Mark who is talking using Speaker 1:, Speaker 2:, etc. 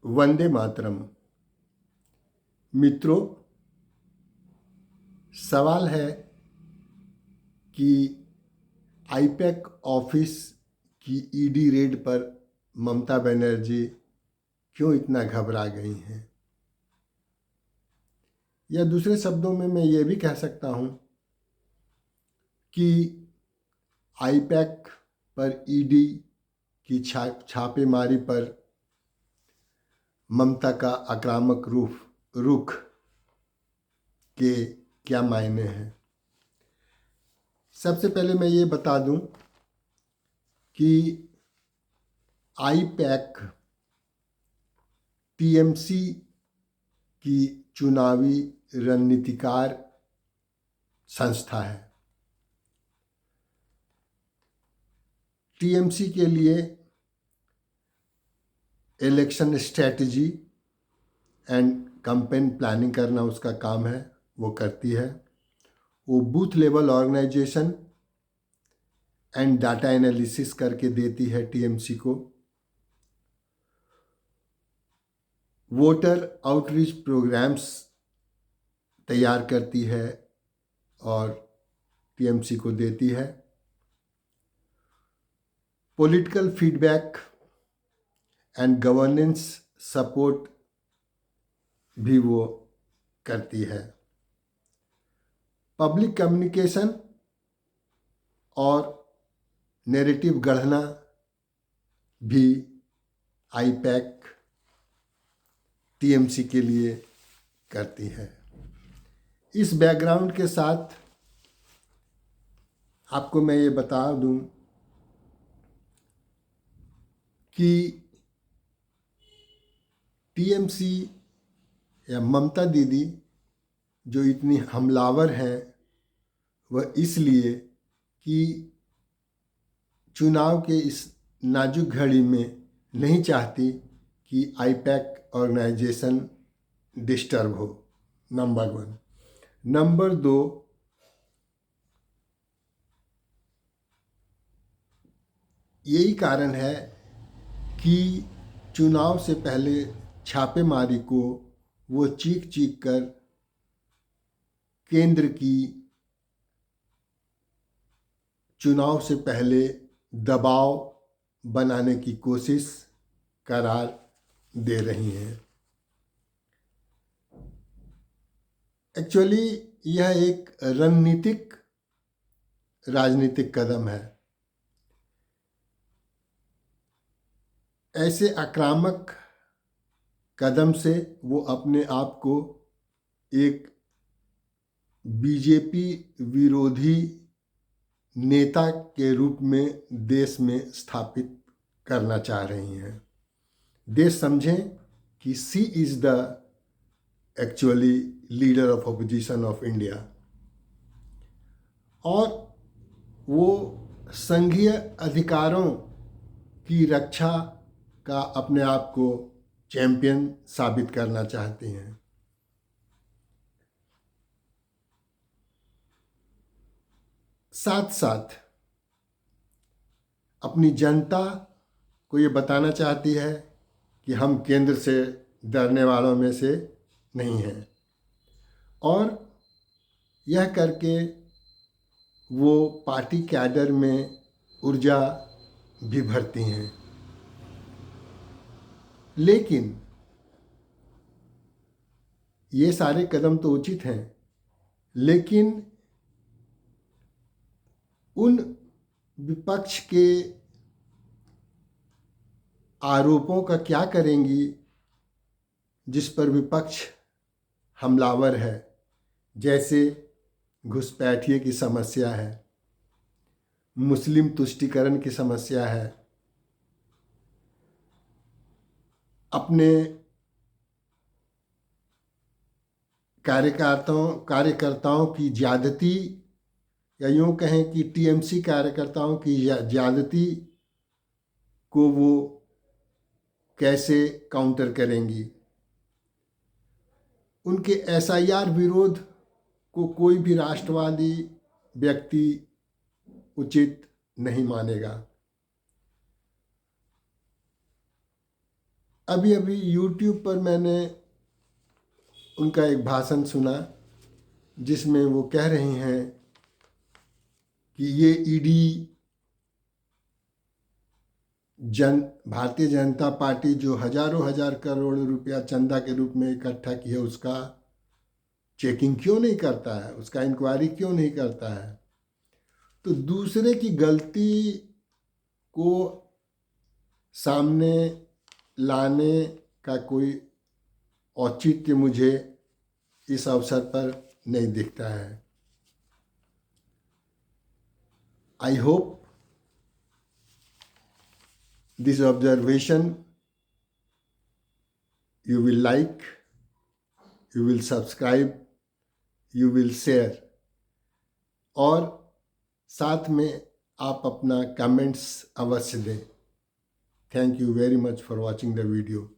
Speaker 1: वंदे मातरम। मित्रों, सवाल है कि आईपैक ऑफिस की ईडी रेड पर ममता बनर्जी क्यों इतना घबरा गई हैं, या दूसरे शब्दों में मैं ये भी कह सकता हूँ कि आईपैक पर ईडी की छापेमारी पर ममता का आक्रामक रुख के क्या मायने हैं। सबसे पहले मैं ये बता दूं कि आईपैक टीएमसी की चुनावी रणनीतिकार संस्था है। टीएमसी के लिए election strategy and campaign planning करना उसका काम है, वो करती है। वो booth level organisation and data analysis करके देती है टीएमसी को। वोटर आउटरीच प्रोग्राम्स तैयार करती है और टीएमसी को देती है। Political feedback and governance support भी वो करती है। पब्लिक कम्युनिकेशन और नैरेटिव गढ़ना भी आईपैक टीएमसी के लिए करती है। इस बैकग्राउंड के साथ आपको मैं ये बता दूं कि टीएमसी या ममता दीदी जो इतनी हमलावर हैं, वह इसलिए कि चुनाव के इस नाजुक घड़ी में नहीं चाहती कि आईपैक ऑर्गेनाइजेशन डिस्टर्ब हो, नंबर 1। नंबर 2, यही कारण है कि चुनाव से पहले छापेमारी को वो चीख चीख कर केंद्र की चुनाव से पहले दबाव बनाने की कोशिश करार दे रही हैं। एक्चुअली यह एक राजनीतिक कदम है। ऐसे आक्रामक कदम से वो अपने आप को एक बीजेपी विरोधी नेता के रूप में देश में स्थापित करना चाह रही हैं। देश समझें कि she is the actually leader of opposition of India, और वो संघीय अधिकारों की रक्षा का अपने आप को चैंपियन साबित करना चाहती हैं। साथ साथ अपनी जनता को ये बताना चाहती है कि हम केंद्र से डरने वालों में से नहीं हैं, और यह करके वो पार्टी कैडर में ऊर्जा भी भरती हैं। लेकिन ये सारे कदम तो उचित हैं, लेकिन उन विपक्ष के आरोपों का क्या करेंगी जिस पर विपक्ष हमलावर है, जैसे घुसपैठिए की समस्या है, मुस्लिम तुष्टीकरण की समस्या है, अपने कार्यकर्ताओं की ज्यादती, या यूँ कहें कि टीएमसी कार्यकर्ताओं की ज्यादती को वो कैसे काउंटर करेंगी। उनके एसआईआर विरोध को कोई भी राष्ट्रवादी व्यक्ति उचित नहीं मानेगा। अभी अभी यूट्यूब पर मैंने उनका एक भाषण सुना जिसमें वो कह रहे हैं कि ये ईडी भारतीय जनता पार्टी जो हजारों हजार करोड़ रुपया चंदा के रूप में इकट्ठा की है उसका चेकिंग क्यों नहीं करता है, उसका इंक्वायरी क्यों नहीं करता है। तो दूसरे की गलती को सामने लाने का कोई औचित्य मुझे इस अवसर पर नहीं दिखता है। I hope this observation you will like, you will subscribe, you will share और साथ में आप अपना कमेंट्स अवश्य दें। Thank you very much for watching the video.